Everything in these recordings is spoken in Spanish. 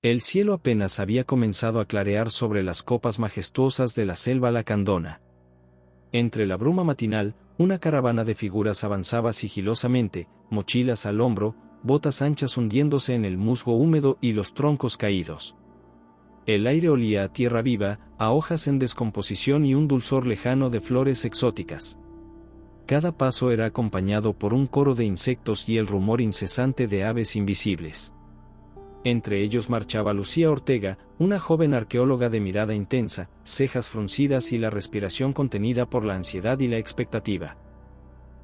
El cielo apenas había comenzado a clarear sobre las copas majestuosas de la selva lacandona. Entre la bruma matinal, una caravana de figuras avanzaba sigilosamente, mochilas al hombro, botas anchas hundiéndose en el musgo húmedo y los troncos caídos. El aire olía a tierra viva, a hojas en descomposición y un dulzor lejano de flores exóticas. Cada paso era acompañado por un coro de insectos y el rumor incesante de aves invisibles. Entre ellos marchaba Lucía Ortega, una joven arqueóloga de mirada intensa, cejas fruncidas y la respiración contenida por la ansiedad y la expectativa.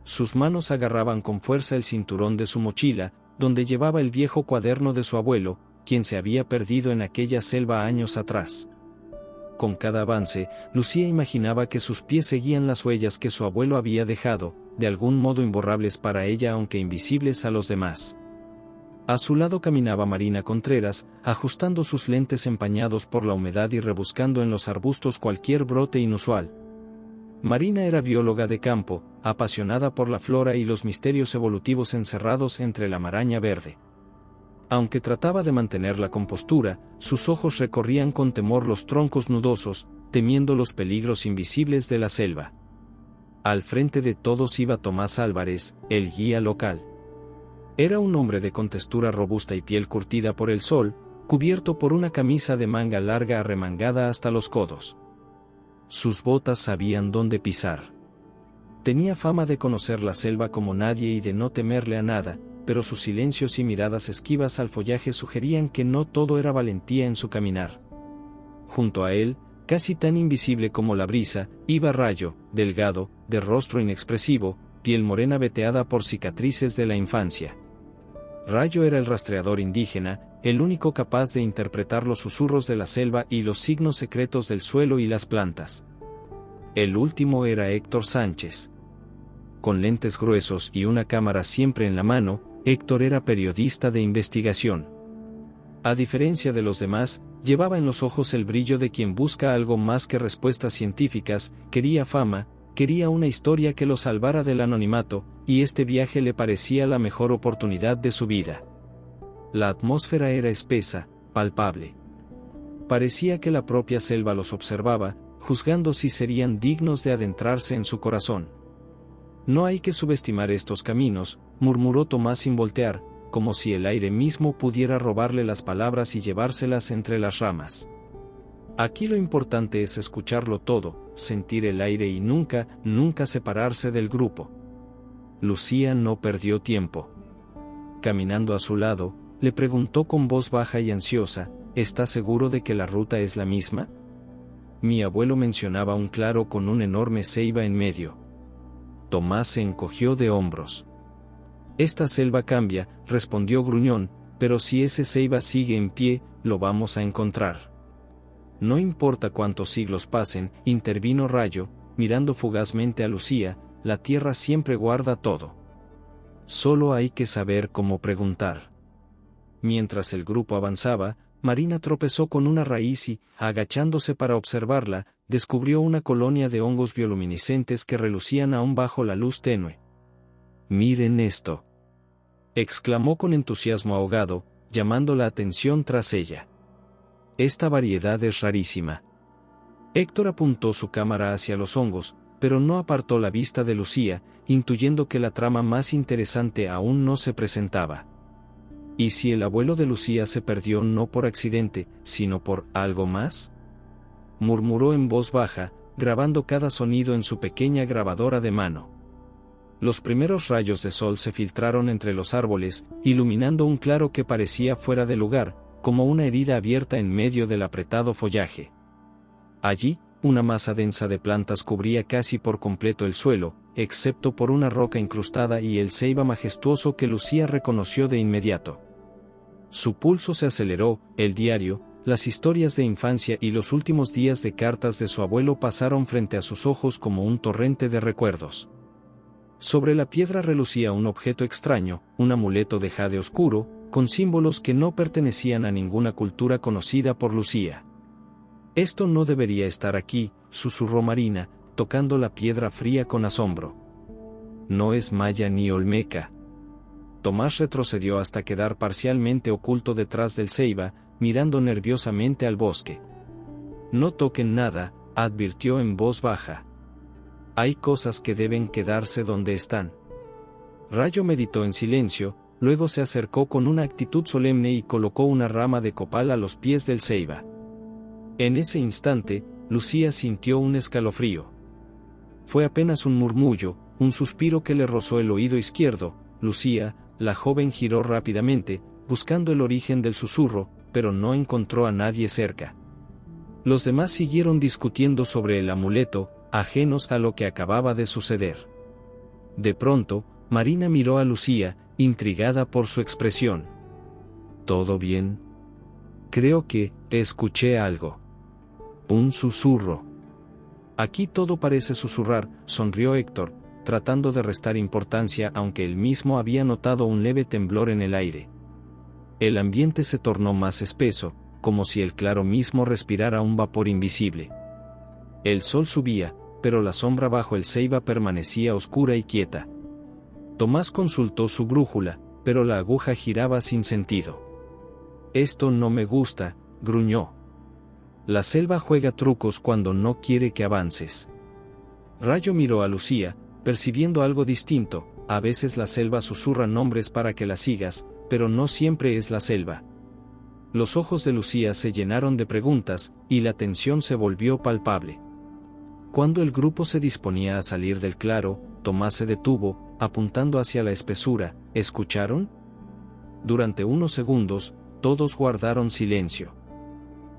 Sus manos agarraban con fuerza el cinturón de su mochila, donde llevaba el viejo cuaderno de su abuelo, quien se había perdido en aquella selva años atrás. Con cada avance, Lucía imaginaba que sus pies seguían las huellas que su abuelo había dejado, de algún modo imborrables para ella aunque invisibles a los demás. A su lado caminaba Marina Contreras, ajustando sus lentes empañados por la humedad y rebuscando en los arbustos cualquier brote inusual. Marina era bióloga de campo, apasionada por la flora y los misterios evolutivos encerrados entre la maraña verde. Aunque trataba de mantener la compostura, sus ojos recorrían con temor los troncos nudosos, temiendo los peligros invisibles de la selva. Al frente de todos iba Tomás Álvarez, el guía local. Era un hombre de contextura robusta y piel curtida por el sol, cubierto por una camisa de manga larga arremangada hasta los codos. Sus botas sabían dónde pisar. Tenía fama de conocer la selva como nadie y de no temerle a nada, pero sus silencios y miradas esquivas al follaje sugerían que no todo era valentía en su caminar. Junto a él, casi tan invisible como la brisa, iba Rayo, delgado, de rostro inexpresivo, piel morena veteada por cicatrices de la infancia. Rayo era el rastreador indígena, el único capaz de interpretar los susurros de la selva y los signos secretos del suelo y las plantas. El último era Héctor Sánchez. Con lentes gruesos y una cámara siempre en la mano, Héctor era periodista de investigación. A diferencia de los demás, llevaba en los ojos el brillo de quien busca algo más que respuestas científicas, quería fama, quería una historia que lo salvara del anonimato, y este viaje le parecía la mejor oportunidad de su vida. La atmósfera era espesa, palpable. Parecía que la propia selva los observaba, juzgando si serían dignos de adentrarse en su corazón. No hay que subestimar estos caminos, murmuró Tomás sin voltear, como si el aire mismo pudiera robarle las palabras y llevárselas entre las ramas. Aquí lo importante es escucharlo todo, sentir el aire y nunca separarse del grupo. Lucía no perdió tiempo. Caminando a su lado, le preguntó con voz baja y ansiosa, ¿está seguro de que la ruta es la misma? Mi abuelo mencionaba un claro con un enorme ceiba en medio. Tomás se encogió de hombros. Esta selva cambia, respondió gruñón, pero si ese ceiba sigue en pie, lo vamos a encontrar. No importa cuántos siglos pasen, intervino Rayo, mirando fugazmente a Lucía, la tierra siempre guarda todo. Solo hay que saber cómo preguntar. Mientras el grupo avanzaba, Marina tropezó con una raíz y, agachándose para observarla, descubrió una colonia de hongos bioluminiscentes que relucían aún bajo la luz tenue. «Miren esto», exclamó con entusiasmo ahogado, llamando la atención tras ella. «Esta variedad es rarísima». Héctor apuntó su cámara hacia los hongos, pero no apartó la vista de Lucía, intuyendo que la trama más interesante aún no se presentaba. ¿Y si el abuelo de Lucía se perdió no por accidente, sino por algo más?, murmuró en voz baja, grabando cada sonido en su pequeña grabadora de mano. Los primeros rayos de sol se filtraron entre los árboles, iluminando un claro que parecía fuera de lugar, como una herida abierta en medio del apretado follaje. Allí, una masa densa de plantas cubría casi por completo el suelo, excepto por una roca incrustada y el ceiba majestuoso que Lucía reconoció de inmediato. Su pulso se aceleró, el diario, las historias de infancia y los últimos días de cartas de su abuelo pasaron frente a sus ojos como un torrente de recuerdos. Sobre la piedra relucía un objeto extraño, un amuleto de jade oscuro, con símbolos que no pertenecían a ninguna cultura conocida por Lucía. «Esto no debería estar aquí», susurró Marina, tocando la piedra fría con asombro. «No es maya ni olmeca». Tomás retrocedió hasta quedar parcialmente oculto detrás del ceiba, mirando nerviosamente al bosque. No toquen nada, advirtió en voz baja. Hay cosas que deben quedarse donde están. Rayo meditó en silencio, luego se acercó con una actitud solemne y colocó una rama de copal a los pies del ceiba. En ese instante, Lucía sintió un escalofrío. Fue apenas un murmullo, un suspiro que le rozó el oído izquierdo. Lucía, la joven, giró rápidamente, buscando el origen del susurro, pero no encontró a nadie cerca. Los demás siguieron discutiendo sobre el amuleto, ajenos a lo que acababa de suceder. De pronto, Marina miró a Lucía, intrigada por su expresión. ¿Todo bien? Creo que escuché algo. Un susurro. Aquí todo parece susurrar, sonrió Héctor, tratando de restar importancia aunque él mismo había notado un leve temblor en el aire. El ambiente se tornó más espeso, como si el claro mismo respirara un vapor invisible. El sol subía, pero la sombra bajo el ceiba permanecía oscura y quieta. Tomás consultó su brújula, pero la aguja giraba sin sentido. Esto no me gusta, gruñó. La selva juega trucos cuando no quiere que avances. Rayo miró a Lucía, percibiendo algo distinto. A veces la selva susurra nombres para que la sigas, pero no siempre es la selva. Los ojos de Lucía se llenaron de preguntas, y la tensión se volvió palpable. Cuando el grupo se disponía a salir del claro, Tomás se detuvo, apuntando hacia la espesura. ¿Escucharon? Durante unos segundos, todos guardaron silencio.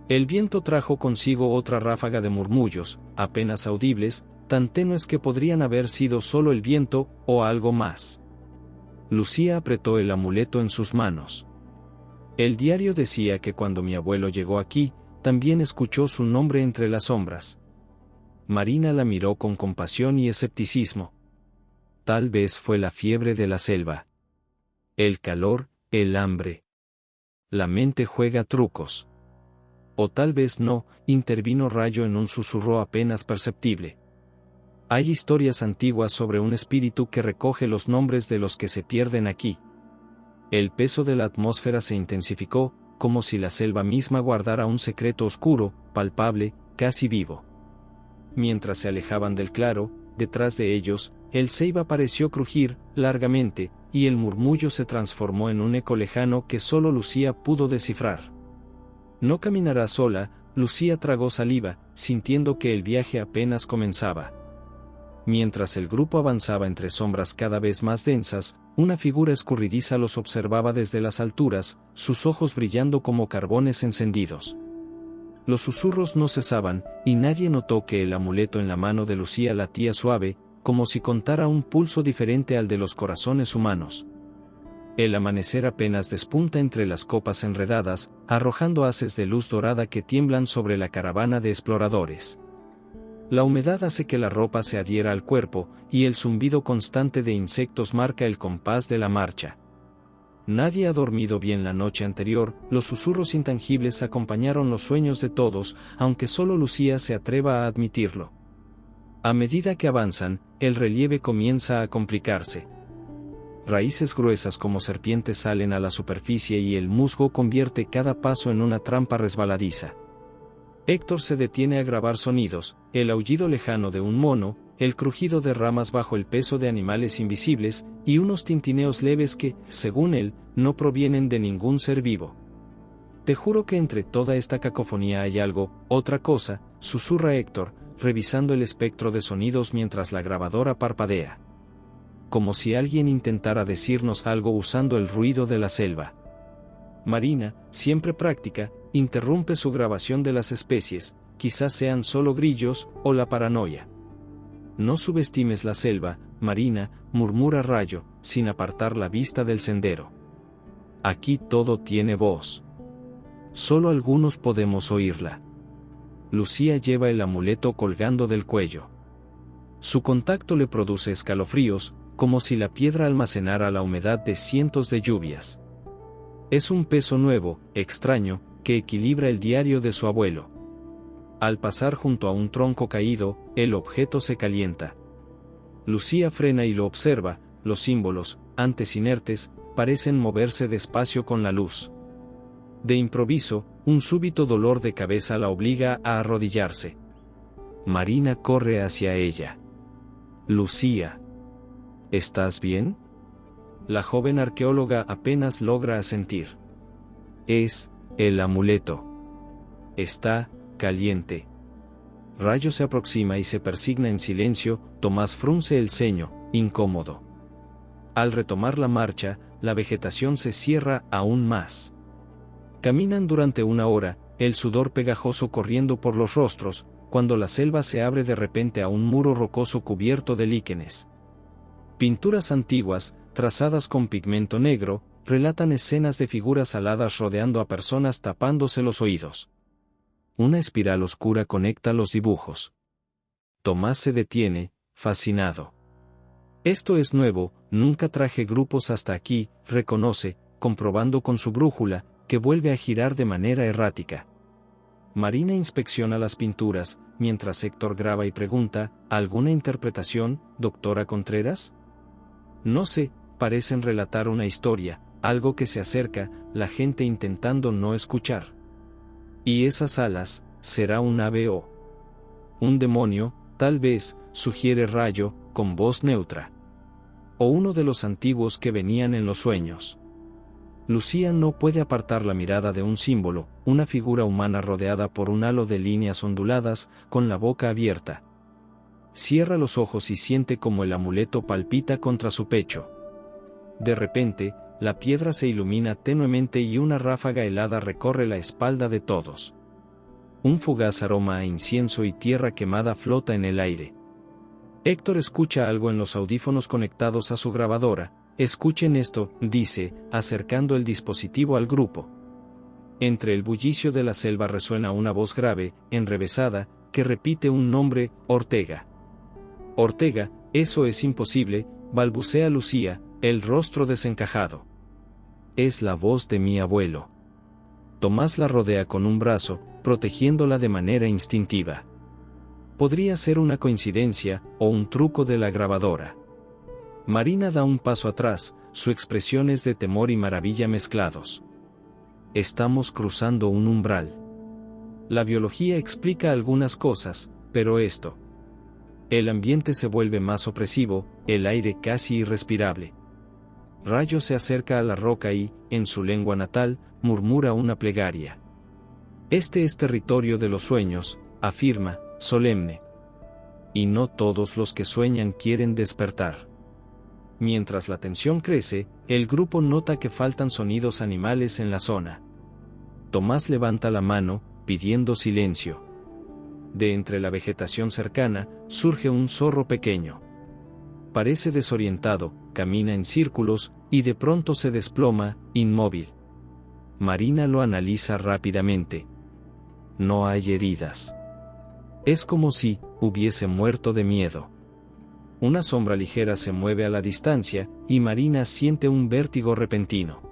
El viento trajo consigo otra ráfaga de murmullos, apenas audibles, tan tenues que podrían haber sido solo el viento, o algo más. Lucía apretó el amuleto en sus manos. El diario decía que cuando mi abuelo llegó aquí, también escuchó su nombre entre las sombras. Marina la miró con compasión y escepticismo. Tal vez fue la fiebre de la selva. El calor, el hambre. La mente juega trucos. O tal vez no, intervino Rayo en un susurro apenas perceptible. Hay historias antiguas sobre un espíritu que recoge los nombres de los que se pierden aquí. El peso de la atmósfera se intensificó, como si la selva misma guardara un secreto oscuro, palpable, casi vivo. Mientras se alejaban del claro, detrás de ellos, el ceiba pareció crujir largamente, y el murmullo se transformó en un eco lejano que solo Lucía pudo descifrar. No caminará sola, Lucía tragó saliva, sintiendo que el viaje apenas comenzaba. Mientras el grupo avanzaba entre sombras cada vez más densas, una figura escurridiza los observaba desde las alturas, sus ojos brillando como carbones encendidos. Los susurros no cesaban, y nadie notó que el amuleto en la mano de Lucía latía suave, como si contara un pulso diferente al de los corazones humanos. El amanecer apenas despunta entre las copas enredadas, arrojando haces de luz dorada que tiemblan sobre la caravana de exploradores. La humedad hace que la ropa se adhiera al cuerpo, y el zumbido constante de insectos marca el compás de la marcha. Nadie ha dormido bien la noche anterior, los susurros intangibles acompañaron los sueños de todos, aunque solo Lucía se atreva a admitirlo. A medida que avanzan, el relieve comienza a complicarse. Raíces gruesas como serpientes salen a la superficie y el musgo convierte cada paso en una trampa resbaladiza. Héctor se detiene a grabar sonidos, el aullido lejano de un mono, el crujido de ramas bajo el peso de animales invisibles, y unos tintineos leves que, según él, no provienen de ningún ser vivo. Te juro que entre toda esta cacofonía hay algo, otra cosa, susurra Héctor, revisando el espectro de sonidos mientras la grabadora parpadea. Como si alguien intentara decirnos algo usando el ruido de la selva. Marina, siempre práctica, interrumpe su grabación de las especies, quizás sean solo grillos, o la paranoia. No subestimes la selva, Marina, murmura Rayo, sin apartar la vista del sendero. Aquí todo tiene voz. Solo algunos podemos oírla. Lucía lleva el amuleto colgando del cuello. Su contacto le produce escalofríos, como si la piedra almacenara la humedad de cientos de lluvias. Es un peso nuevo, extraño, que equilibra el diario de su abuelo. Al pasar junto a un tronco caído, el objeto se calienta. Lucía frena y lo observa, los símbolos, antes inertes, parecen moverse despacio con la luz. De improviso, un súbito dolor de cabeza la obliga a arrodillarse. Marina corre hacia ella. Lucía. ¿Estás bien? La joven arqueóloga apenas logra asentir. Es el amuleto. Está caliente. Rayo se aproxima y se persigna en silencio. Tomás frunce el ceño, incómodo. Al retomar la marcha, la vegetación se cierra aún más. Caminan durante una hora, el sudor pegajoso corriendo por los rostros, cuando la selva se abre de repente a un muro rocoso cubierto de líquenes. Pinturas antiguas, trazadas con pigmento negro, relatan escenas de figuras aladas rodeando a personas tapándose los oídos. Una espiral oscura conecta los dibujos. Tomás se detiene, fascinado. Esto es nuevo, nunca traje grupos hasta aquí, reconoce, comprobando con su brújula, que vuelve a girar de manera errática. Marina inspecciona las pinturas, mientras Héctor graba y pregunta, ¿alguna interpretación, doctora Contreras? No sé, parecen relatar una historia, algo que se acerca, la gente intentando no escuchar. ¿Y esas alas, será un ave o un demonio, tal vez, sugiere Rayo, con voz neutra? O uno de los antiguos que venían en los sueños. Lucía no puede apartar la mirada de un símbolo, una figura humana rodeada por un halo de líneas onduladas, con la boca abierta. Cierra los ojos y siente como el amuleto palpita contra su pecho. De repente, la piedra se ilumina tenuemente y una ráfaga helada recorre la espalda de todos. Un fugaz aroma a incienso y tierra quemada flota en el aire. Héctor escucha algo en los audífonos conectados a su grabadora. Escuchen esto, dice, acercando el dispositivo al grupo. Entre el bullicio de la selva resuena una voz grave, enrevesada, que repite un nombre, Ortega. Ortega, eso es imposible, balbucea Lucía, el rostro desencajado. Es la voz de mi abuelo. Tomás la rodea con un brazo, protegiéndola de manera instintiva. Podría ser una coincidencia, o un truco de la grabadora. Marina da un paso atrás, su expresión es de temor y maravilla mezclados. Estamos cruzando un umbral. La biología explica algunas cosas, pero esto. El ambiente se vuelve más opresivo, el aire casi irrespirable. Rayo se acerca a la roca y, en su lengua natal, murmura una plegaria. Este es territorio de los sueños, afirma, solemne. Y no todos los que sueñan quieren despertar. Mientras la tensión crece, el grupo nota que faltan sonidos animales en la zona. Tomás levanta la mano, pidiendo silencio. De entre la vegetación cercana, surge un zorro pequeño. Parece desorientado, camina en círculos, y de pronto se desploma, inmóvil. Marina lo analiza rápidamente. No hay heridas. Es como si hubiese muerto de miedo. Una sombra ligera se mueve a la distancia, y Marina siente un vértigo repentino.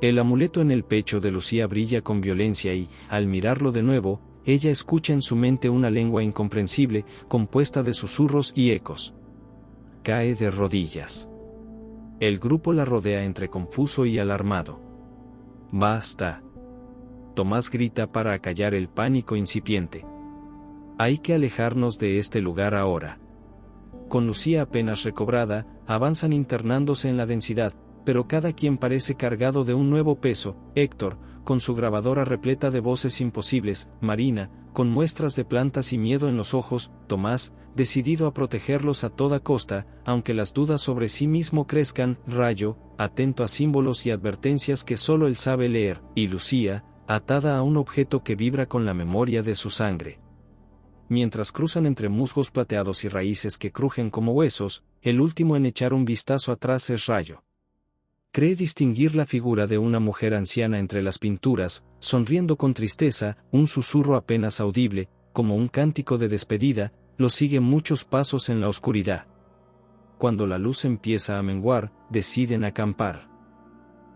El amuleto en el pecho de Lucía brilla con violencia y, al mirarlo de nuevo, ella escucha en su mente una lengua incomprensible, compuesta de susurros y ecos. Cae de rodillas. El grupo la rodea entre confuso y alarmado. ¡Basta! Tomás grita para acallar el pánico incipiente. Hay que alejarnos de este lugar ahora. Con Lucía apenas recobrada, avanzan internándose en la densidad, pero cada quien parece cargado de un nuevo peso. Héctor, con su grabadora repleta de voces imposibles, Marina, con muestras de plantas y miedo en los ojos, Tomás, decidido a protegerlos a toda costa, aunque las dudas sobre sí mismo crezcan, Rayo, atento a símbolos y advertencias que solo él sabe leer, y Lucía, atada a un objeto que vibra con la memoria de su sangre. Mientras cruzan entre musgos plateados y raíces que crujen como huesos, el último en echar un vistazo atrás es Rayo. Cree distinguir la figura de una mujer anciana entre las pinturas, sonriendo con tristeza, un susurro apenas audible, como un cántico de despedida, lo sigue muchos pasos en la oscuridad. Cuando la luz empieza a menguar, deciden acampar.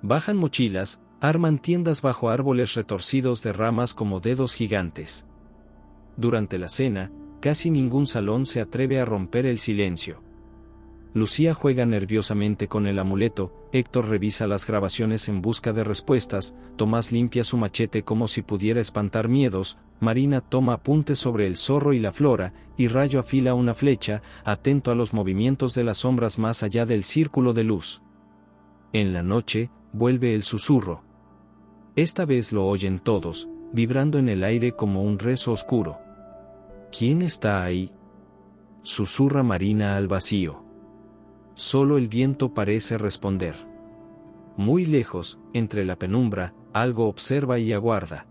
Bajan mochilas, arman tiendas bajo árboles retorcidos de ramas como dedos gigantes. Durante la cena, casi ningún salón se atreve a romper el silencio. Lucía juega nerviosamente con el amuleto, Héctor revisa las grabaciones en busca de respuestas, Tomás limpia su machete como si pudiera espantar miedos, Marina toma apuntes sobre el zorro y la flora, y Rayo afila una flecha, atento a los movimientos de las sombras más allá del círculo de luz. En la noche, vuelve el susurro. Esta vez lo oyen todos, vibrando en el aire como un rezo oscuro. ¿Quién está ahí?, susurra Marina al vacío. Solo el viento parece responder. Muy lejos, entre la penumbra, algo observa y aguarda.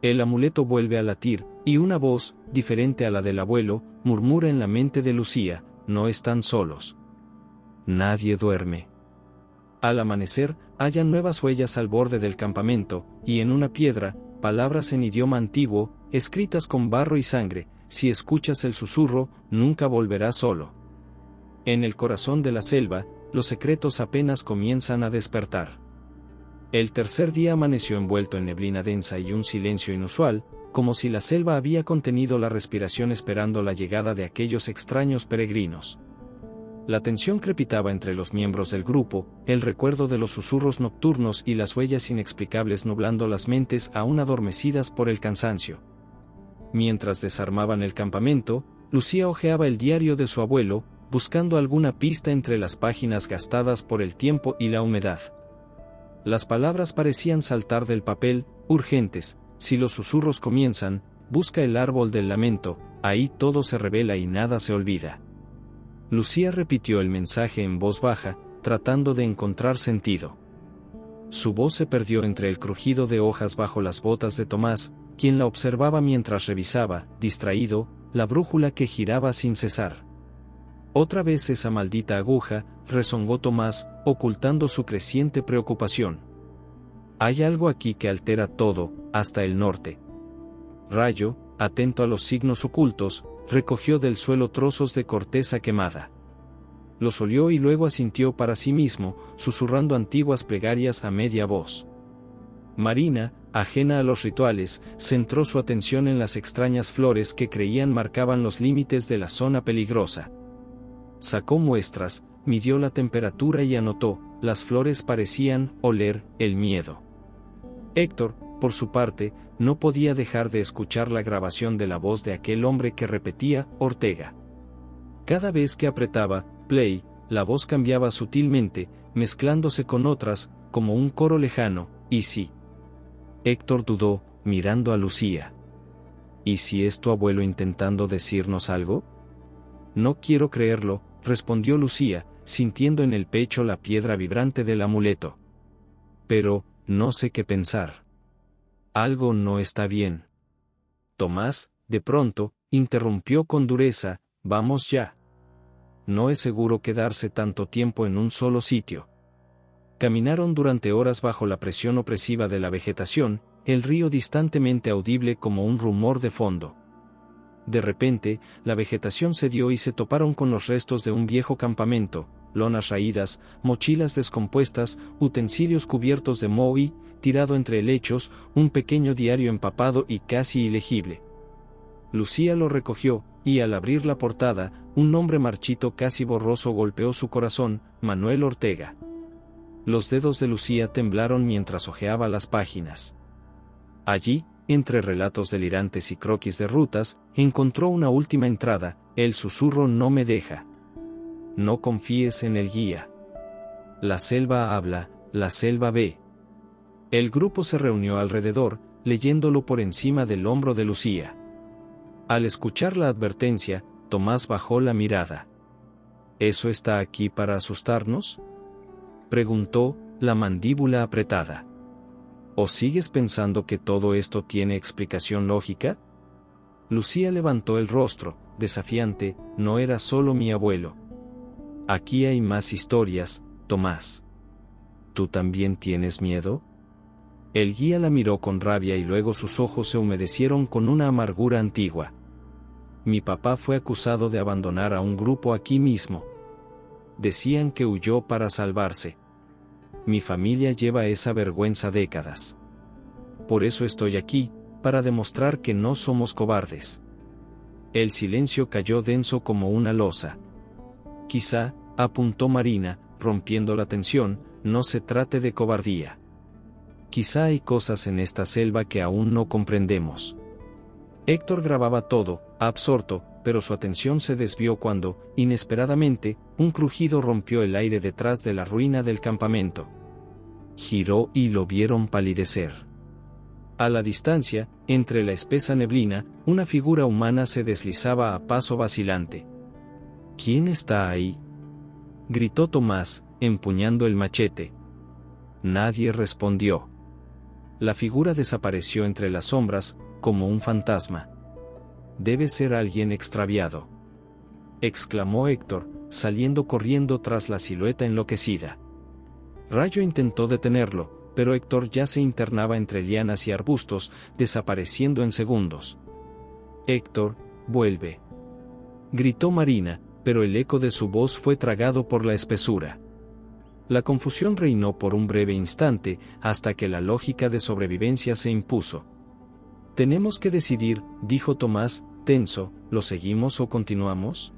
El amuleto vuelve a latir, y una voz, diferente a la del abuelo, murmura en la mente de Lucía: no están solos. Nadie duerme. Al amanecer, hallan nuevas huellas al borde del campamento, y en una piedra, palabras en idioma antiguo, escritas con barro y sangre: si escuchas el susurro, nunca volverás solo. En el corazón de la selva, los secretos apenas comienzan a despertar. El tercer día amaneció envuelto en neblina densa y un silencio inusual, como si la selva había contenido la respiración esperando la llegada de aquellos extraños peregrinos. La tensión crepitaba entre los miembros del grupo, el recuerdo de los susurros nocturnos y las huellas inexplicables nublando las mentes aún adormecidas por el cansancio. Mientras desarmaban el campamento, Lucía hojeaba el diario de su abuelo, buscando alguna pista entre las páginas gastadas por el tiempo y la humedad. Las palabras parecían saltar del papel, urgentes: si los susurros comienzan, busca el árbol del lamento, ahí todo se revela y nada se olvida. Lucía repitió el mensaje en voz baja, tratando de encontrar sentido. Su voz se perdió entre el crujido de hojas bajo las botas de Tomás, quien la observaba mientras revisaba, distraído, la brújula que giraba sin cesar. Otra vez esa maldita aguja, rezongó Tomás, ocultando su creciente preocupación. Hay algo aquí que altera todo, hasta el norte. Rayo, atento a los signos ocultos, recogió del suelo trozos de corteza quemada. Los olió y luego asintió para sí mismo, susurrando antiguas plegarias a media voz. Marina, ajena a los rituales, centró su atención en las extrañas flores que creían marcaban los límites de la zona peligrosa. Sacó muestras, midió la temperatura y anotó: las flores parecían oler el miedo. Héctor, por su parte, no podía dejar de escuchar la grabación de la voz de aquel hombre que repetía: Ortega. Cada vez que apretaba play, la voz cambiaba sutilmente, mezclándose con otras, como un coro lejano: ¿y si? Héctor dudó, mirando a Lucía. ¿Y si es tu abuelo intentando decirnos algo? No quiero creerlo, respondió Lucía, sintiendo en el pecho la piedra vibrante del amuleto. Pero, no sé qué pensar. Algo no está bien. Tomás, de pronto, interrumpió con dureza: vamos ya. No es seguro quedarse tanto tiempo en un solo sitio. Caminaron durante horas bajo la presión opresiva de la vegetación, el río distantemente audible como un rumor de fondo. De repente, la vegetación cedió y se toparon con los restos de un viejo campamento: lonas raídas, mochilas descompuestas, utensilios cubiertos de moho y, tirado entre helechos, un pequeño diario empapado y casi ilegible. Lucía lo recogió, y al abrir la portada, un nombre marchito casi borroso golpeó su corazón: Manuel Ortega. Los dedos de Lucía temblaron mientras hojeaba las páginas. Allí, entre relatos delirantes y croquis de rutas, encontró una última entrada: el susurro no me deja. No confíes en el guía. La selva habla, la selva ve. El grupo se reunió alrededor, leyéndolo por encima del hombro de Lucía. Al escuchar la advertencia, Tomás bajó la mirada. ¿Eso está aquí para asustarnos?, preguntó, la mandíbula apretada. ¿O sigues pensando que todo esto tiene explicación lógica? Lucía levantó el rostro, desafiante: no era solo mi abuelo. Aquí hay más historias, Tomás. ¿Tú también tienes miedo? El guía la miró con rabia y luego sus ojos se humedecieron con una amargura antigua. Mi papá fue acusado de abandonar a un grupo aquí mismo. Decían que huyó para salvarse. Mi familia lleva esa vergüenza décadas. Por eso estoy aquí, para demostrar que no somos cobardes. El silencio cayó denso como una losa. Quizá, apuntó Marina, rompiendo la tensión, no se trate de cobardía. Quizá hay cosas en esta selva que aún no comprendemos. Héctor grababa todo, absorto, pero su atención se desvió cuando, inesperadamente, un crujido rompió el aire detrás de la ruina del campamento. Giró y lo vieron palidecer. A la distancia, entre la espesa neblina, una figura humana se deslizaba a paso vacilante. ¿Quién está ahí?, gritó Tomás, empuñando el machete. Nadie respondió. La figura desapareció entre las sombras, como un fantasma. Debe ser alguien extraviado, exclamó Héctor, saliendo corriendo tras la silueta enloquecida. Rayo intentó detenerlo, pero Héctor ya se internaba entre lianas y arbustos, desapareciendo en segundos. Héctor, vuelve, gritó Marina, pero el eco de su voz fue tragado por la espesura. La confusión reinó por un breve instante, hasta que la lógica de sobrevivencia se impuso. Tenemos que decidir, dijo Tomás, tenso, ¿lo seguimos o continuamos?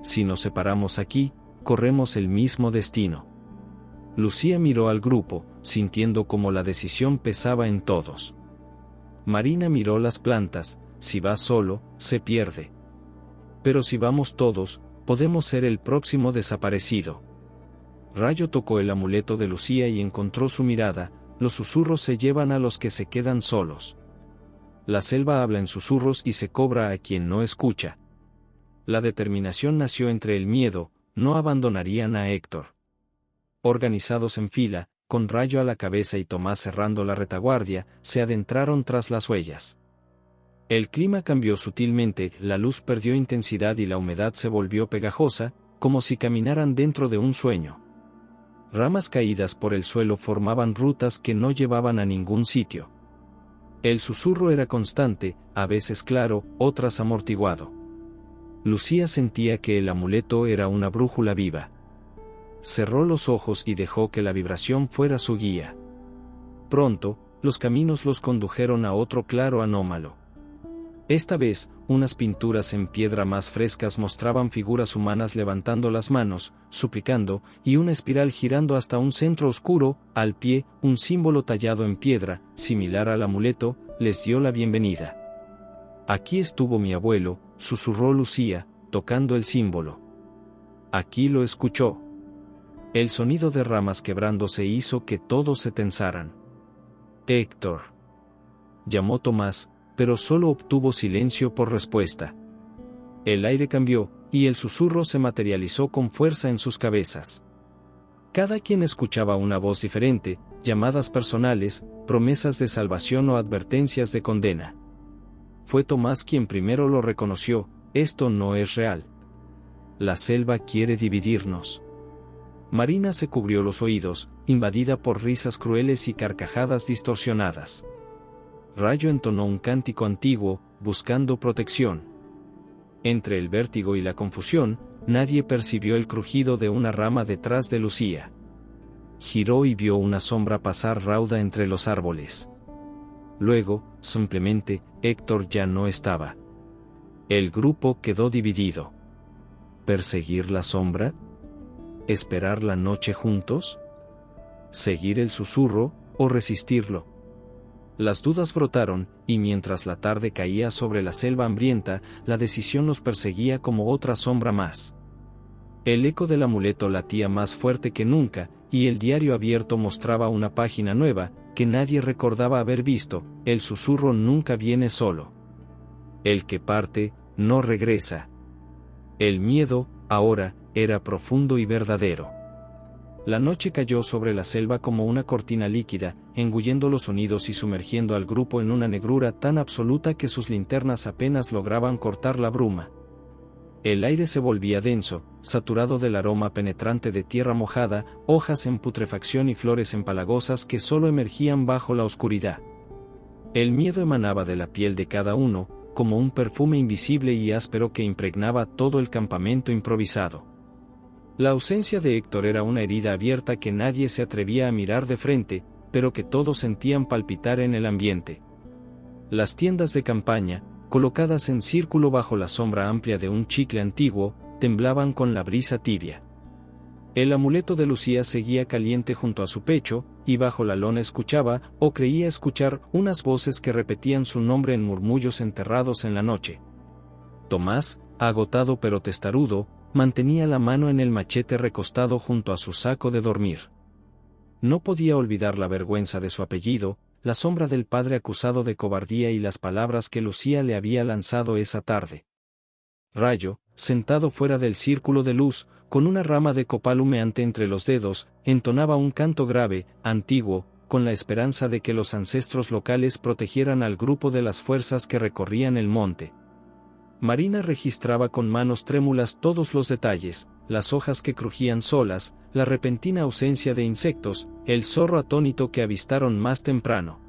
Si nos separamos aquí, corremos el mismo destino. Lucía miró al grupo, sintiendo cómo la decisión pesaba en todos. Marina miró las plantas, si va solo, se pierde. Pero si vamos todos, podemos ser el próximo desaparecido. Rayo tocó el amuleto de Lucía y encontró su mirada, los susurros se llevan a los que se quedan solos. La selva habla en susurros y se cobra a quien no escucha. La determinación nació entre el miedo, no abandonarían a Héctor. Organizados en fila, con Rayo a la cabeza y Tomás cerrando la retaguardia, se adentraron tras las huellas. El clima cambió sutilmente, la luz perdió intensidad y la humedad se volvió pegajosa, como si caminaran dentro de un sueño. Ramas caídas por el suelo formaban rutas que no llevaban a ningún sitio. El susurro era constante, a veces claro, otras amortiguado. Lucía sentía que el amuleto era una brújula viva. Cerró los ojos y dejó que la vibración fuera su guía. Pronto, los caminos los condujeron a otro claro anómalo. Esta vez, unas pinturas en piedra más frescas mostraban figuras humanas levantando las manos, suplicando, y una espiral girando hasta un centro oscuro, al pie, un símbolo tallado en piedra, similar al amuleto, les dio la bienvenida. Aquí estuvo mi abuelo, susurró Lucía, tocando el símbolo. Aquí lo escuchó. El sonido de ramas quebrándose hizo que todos se tensaran. Héctor, llamó Tomás, pero solo obtuvo silencio por respuesta. El aire cambió, y el susurro se materializó con fuerza en sus cabezas. Cada quien escuchaba una voz diferente, llamadas personales, promesas de salvación o advertencias de condena. Fue Tomás quien primero lo reconoció: esto no es real. La selva quiere dividirnos. Marina se cubrió los oídos, invadida por risas crueles y carcajadas distorsionadas. Rayo entonó un cántico antiguo, buscando protección. Entre el vértigo y la confusión, nadie percibió el crujido de una rama detrás de Lucía. Giró y vio una sombra pasar rauda entre los árboles. Luego, simplemente, Héctor ya no estaba. El grupo quedó dividido. ¿Perseguir la sombra? ¿Esperar la noche juntos? ¿Seguir el susurro, o resistirlo? Las dudas brotaron, y mientras la tarde caía sobre la selva hambrienta, la decisión los perseguía como otra sombra más. El eco del amuleto latía más fuerte que nunca, y el diario abierto mostraba una página nueva, que nadie recordaba haber visto: el susurro nunca viene solo. El que parte, no regresa. El miedo, ahora, era profundo y verdadero. La noche cayó sobre la selva como una cortina líquida, engullendo los sonidos y sumergiendo al grupo en una negrura tan absoluta que sus linternas apenas lograban cortar la bruma. El aire se volvía denso, saturado del aroma penetrante de tierra mojada, hojas en putrefacción y flores empalagosas que solo emergían bajo la oscuridad. El miedo emanaba de la piel de cada uno, como un perfume invisible y áspero que impregnaba todo el campamento improvisado. La ausencia de Héctor era una herida abierta que nadie se atrevía a mirar de frente, pero que todos sentían palpitar en el ambiente. Las tiendas de campaña, colocadas en círculo bajo la sombra amplia de un chicle antiguo, temblaban con la brisa tibia. El amuleto de Lucía seguía caliente junto a su pecho, y bajo la lona escuchaba, o creía escuchar, unas voces que repetían su nombre en murmullos enterrados en la noche. Tomás, agotado pero testarudo, mantenía la mano en el machete recostado junto a su saco de dormir. No podía olvidar la vergüenza de su apellido, la sombra del padre acusado de cobardía y las palabras que Lucía le había lanzado esa tarde. Rayo, sentado fuera del círculo de luz, con una rama de copal humeante entre los dedos, entonaba un canto grave, antiguo, con la esperanza de que los ancestros locales protegieran al grupo de las fuerzas que recorrían el monte. Marina registraba con manos trémulas todos los detalles, las hojas que crujían solas, la repentina ausencia de insectos, el zorro atónito que avistaron más temprano.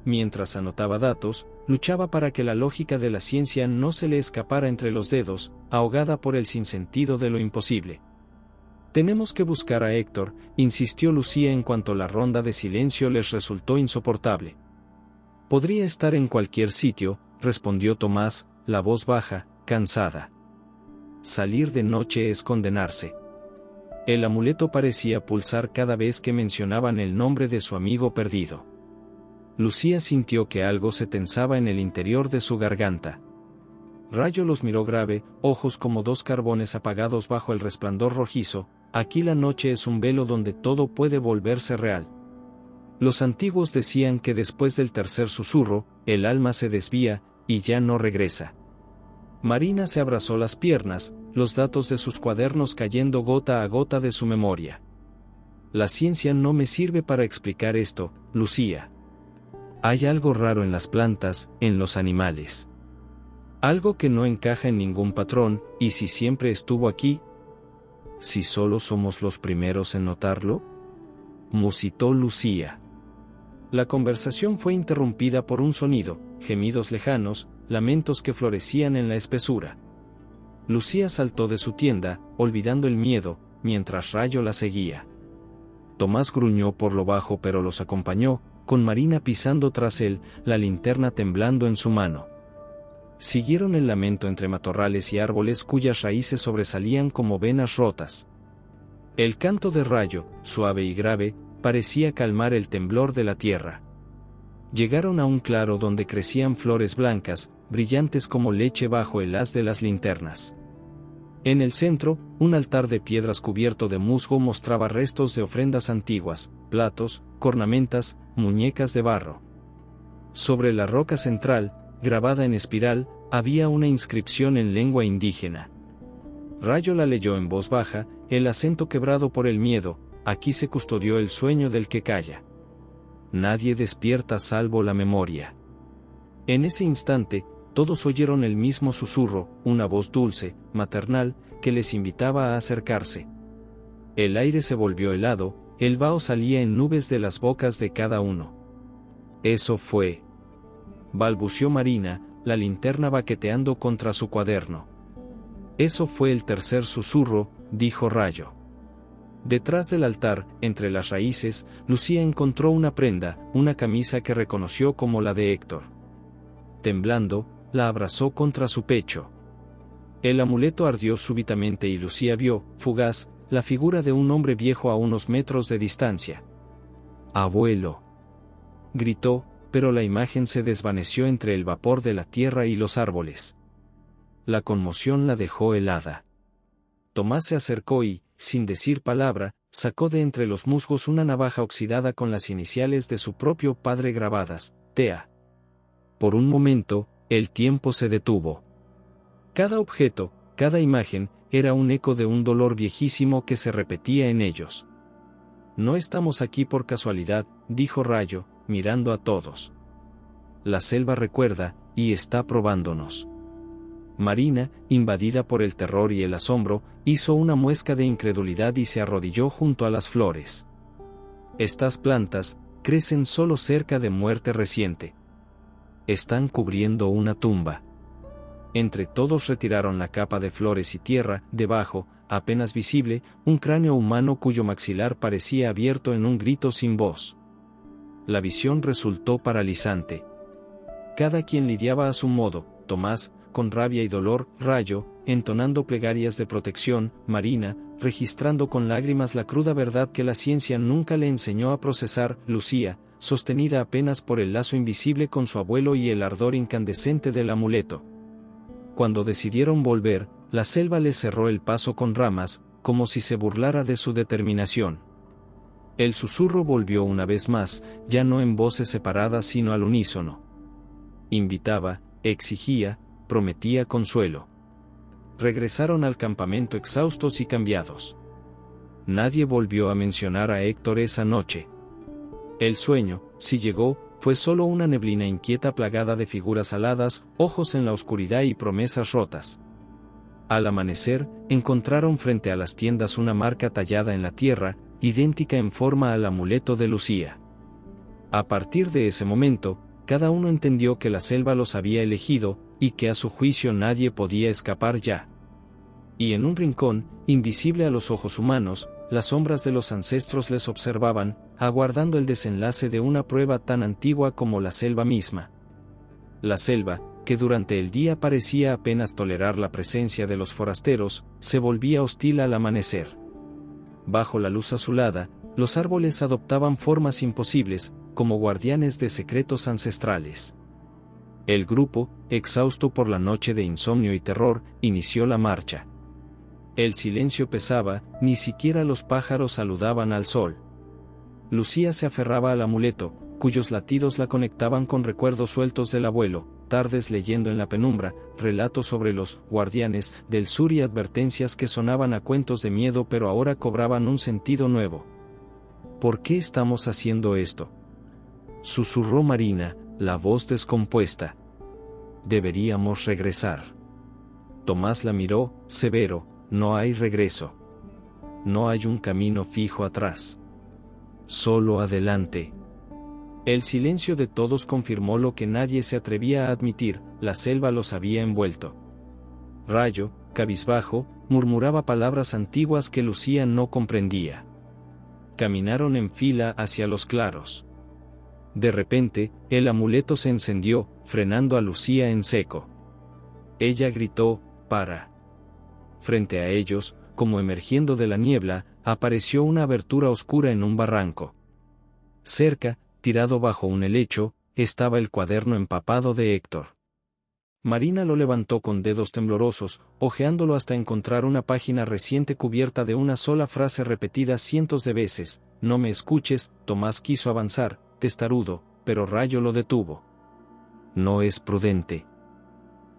Mientras anotaba datos, luchaba para que la lógica de la ciencia no se le escapara entre los dedos, ahogada por el sinsentido de lo imposible. «Tenemos que buscar a Héctor», insistió Lucía en cuanto la ronda de silencio les resultó insoportable. «Podría estar en cualquier sitio», respondió Tomás, la voz baja, cansada. «Salir de noche es condenarse». El amuleto parecía pulsar cada vez que mencionaban el nombre de su amigo perdido. Lucía sintió que algo se tensaba en el interior de su garganta. Rayo los miró grave, ojos como dos carbones apagados bajo el resplandor rojizo. «Aquí la noche es un velo donde todo puede volverse real. Los antiguos decían que después del tercer susurro, el alma se desvía, y ya no regresa». Marina se abrazó las piernas, los datos de sus cuadernos cayendo gota a gota de su memoria. «La ciencia no me sirve para explicar esto, Lucía. Hay algo raro en las plantas, en los animales. Algo que no encaja en ningún patrón, y si siempre estuvo aquí. ¿Si solo somos los primeros en notarlo?», musitó Lucía. La conversación fue interrumpida por un sonido, gemidos lejanos, lamentos que florecían en la espesura. Lucía saltó de su tienda, olvidando el miedo, mientras Rayo la seguía. Tomás gruñó por lo bajo pero los acompañó, con Marina pisando tras él, la linterna temblando en su mano. Siguieron el lamento entre matorrales y árboles cuyas raíces sobresalían como venas rotas. El canto de Rayo, suave y grave, parecía calmar el temblor de la tierra. Llegaron a un claro donde crecían flores blancas, brillantes como leche bajo el haz de las linternas. En el centro, un altar de piedras cubierto de musgo mostraba restos de ofrendas antiguas, platos, cornamentas, muñecas de barro. Sobre la roca central, grabada en espiral, había una inscripción en lengua indígena. Rayo la leyó en voz baja, el acento quebrado por el miedo: «Aquí se custodió el sueño del que calla. Nadie despierta salvo la memoria». En ese instante, todos oyeron el mismo susurro, una voz dulce, maternal, que les invitaba a acercarse. El aire se volvió helado, el vaho salía en nubes de las bocas de cada uno. «Eso fue», balbució Marina, la linterna baqueteando contra su cuaderno. «Eso fue el tercer susurro», dijo Rayo. Detrás del altar, entre las raíces, Lucía encontró una prenda, una camisa que reconoció como la de Héctor. Temblando, la abrazó contra su pecho. El amuleto ardió súbitamente y Lucía vio, fugaz, la figura de un hombre viejo a unos metros de distancia. «Abuelo», gritó, pero la imagen se desvaneció entre el vapor de la tierra y los árboles. La conmoción la dejó helada. Tomás se acercó y, sin decir palabra, sacó de entre los musgos una navaja oxidada con las iniciales de su propio padre grabadas: Tea. Por un momento, el tiempo se detuvo. Cada objeto, cada imagen, era un eco de un dolor viejísimo que se repetía en ellos. «No estamos aquí por casualidad», dijo Rayo, mirando a todos. «La selva recuerda, y está probándonos». Marina, invadida por el terror y el asombro, hizo una mueca de incredulidad y se arrodilló junto a las flores. «Estas plantas crecen solo cerca de muerte reciente. Están cubriendo una tumba». Entre todos retiraron la capa de flores y tierra. Debajo, apenas visible, un cráneo humano cuyo maxilar parecía abierto en un grito sin voz. La visión resultó paralizante. Cada quien lidiaba a su modo: Tomás, con rabia y dolor; Rayo, entonando plegarias de protección. Marina, registrando con lágrimas la cruda verdad que la ciencia nunca le enseñó a procesar. Lucía, sostenida apenas por el lazo invisible con su abuelo y el ardor incandescente del amuleto. Cuando decidieron volver, la selva les cerró el paso con ramas, como si se burlara de su determinación. El susurro volvió una vez más, ya no en voces separadas sino al unísono. Invitaba, exigía, prometía consuelo. Regresaron al campamento exhaustos y cambiados. Nadie volvió a mencionar a Héctor esa noche. El sueño, si llegó, fue solo una neblina inquieta plagada de figuras aladas, ojos en la oscuridad y promesas rotas. Al amanecer, encontraron frente a las tiendas una marca tallada en la tierra, idéntica en forma al amuleto de Lucía. A partir de ese momento, cada uno entendió que la selva los había elegido, y que a su juicio nadie podía escapar ya. Y en un rincón, invisible a los ojos humanos, las sombras de los ancestros les observaban, aguardando el desenlace de una prueba tan antigua como la selva misma. La selva, que durante el día parecía apenas tolerar la presencia de los forasteros, se volvía hostil al amanecer. Bajo la luz azulada, los árboles adoptaban formas imposibles, como guardianes de secretos ancestrales. El grupo, exhausto por la noche de insomnio y terror, inició la marcha. El silencio pesaba, ni siquiera los pájaros saludaban al sol. Lucía se aferraba al amuleto, cuyos latidos la conectaban con recuerdos sueltos del abuelo, tardes leyendo en la penumbra, relatos sobre los guardianes del sur y advertencias que sonaban a cuentos de miedo pero ahora cobraban un sentido nuevo. ¿Por qué estamos haciendo esto?, susurró Marina, la voz descompuesta. Deberíamos regresar. Tomás la miró, severo. No hay regreso. No hay un camino fijo atrás. Solo adelante. El silencio de todos confirmó lo que nadie se atrevía a admitir: la selva los había envuelto. Rayo, cabizbajo, murmuraba palabras antiguas que Lucía no comprendía. Caminaron en fila hacia los claros. De repente, el amuleto se encendió, frenando a Lucía en seco. Ella gritó: «¡Para!». Frente a ellos, como emergiendo de la niebla, apareció una abertura oscura en un barranco. Cerca, tirado bajo un helecho, estaba el cuaderno empapado de Héctor. Marina lo levantó con dedos temblorosos, hojeándolo hasta encontrar una página reciente cubierta de una sola frase repetida cientos de veces: «No me escuches». Tomás quiso avanzar, testarudo, pero Rayo lo detuvo. «No es prudente.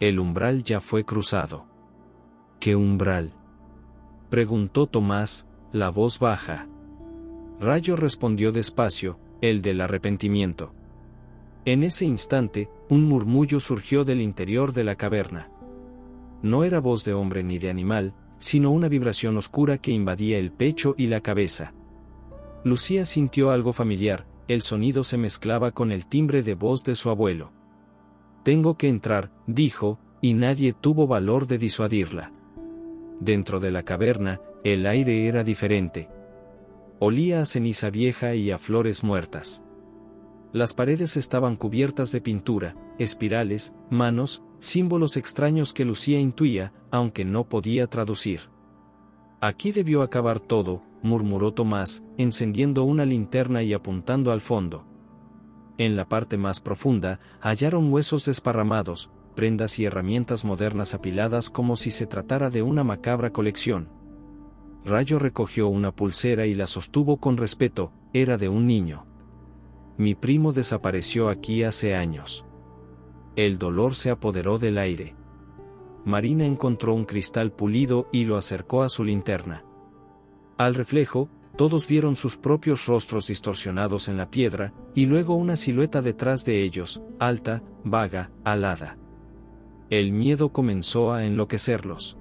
El umbral ya fue cruzado». «¿Qué umbral?», preguntó Tomás, la voz baja. Rayo respondió despacio: «El del arrepentimiento». En ese instante, un murmullo surgió del interior de la caverna. No era voz de hombre ni de animal, sino una vibración oscura que invadía el pecho y la cabeza. Lucía sintió algo familiar, el sonido se mezclaba con el timbre de voz de su abuelo. «Tengo que entrar», dijo, y nadie tuvo valor de disuadirla. Dentro de la caverna, el aire era diferente. Olía a ceniza vieja y a flores muertas. Las paredes estaban cubiertas de pintura, espirales, manos, símbolos extraños que Lucía intuía, aunque no podía traducir. «Aquí debió acabar todo», murmuró Tomás, encendiendo una linterna y apuntando al fondo. En la parte más profunda, hallaron huesos desparramados, prendas y herramientas modernas apiladas como si se tratara de una macabra colección. Rayo recogió una pulsera y la sostuvo con respeto: «Era de un niño. Mi primo desapareció aquí hace años». El dolor se apoderó del aire. Marina encontró un cristal pulido y lo acercó a su linterna. Al reflejo, todos vieron sus propios rostros distorsionados en la piedra, y luego una silueta detrás de ellos, alta, vaga, alada. El miedo comenzó a enloquecerlos.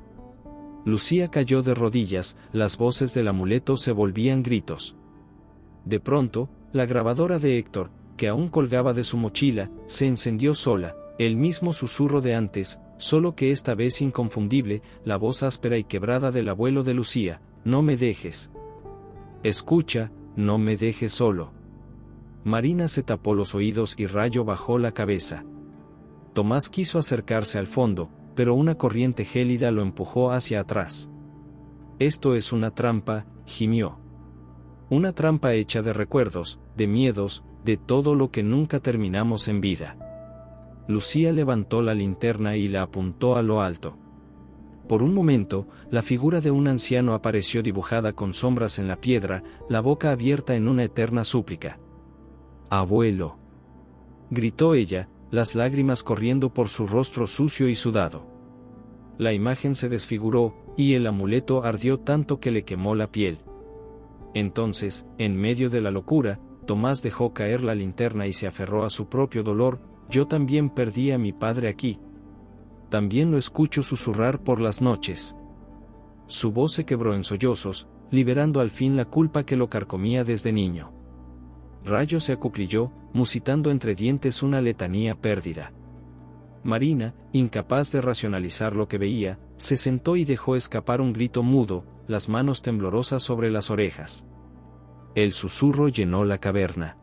Lucía cayó de rodillas, las voces del amuleto se volvían gritos. De pronto, la grabadora de Héctor, que aún colgaba de su mochila, se encendió sola, el mismo susurro de antes, solo que esta vez inconfundible, la voz áspera y quebrada del abuelo de Lucía: «No me dejes. Escucha, no me dejes solo». Marina se tapó los oídos y Rayo bajó la cabeza. Tomás quiso acercarse al fondo, pero una corriente gélida lo empujó hacia atrás. «Esto es una trampa», gimió. «Una trampa hecha de recuerdos, de miedos, de todo lo que nunca terminamos en vida». Lucía levantó la linterna y la apuntó a lo alto. Por un momento, la figura de un anciano apareció dibujada con sombras en la piedra, la boca abierta en una eterna súplica. «Abuelo», gritó ella, las lágrimas corriendo por su rostro sucio y sudado. La imagen se desfiguró, y el amuleto ardió tanto que le quemó la piel. Entonces, en medio de la locura, Tomás dejó caer la linterna y se aferró a su propio dolor. «Yo también perdí a mi padre aquí. También lo escucho susurrar por las noches». Su voz se quebró en sollozos, liberando al fin la culpa que lo carcomía desde niño. Rayo se acuclilló, musitando entre dientes una letanía perdida. Marina, incapaz de racionalizar lo que veía, se sentó y dejó escapar un grito mudo, las manos temblorosas sobre las orejas. El susurro llenó la caverna.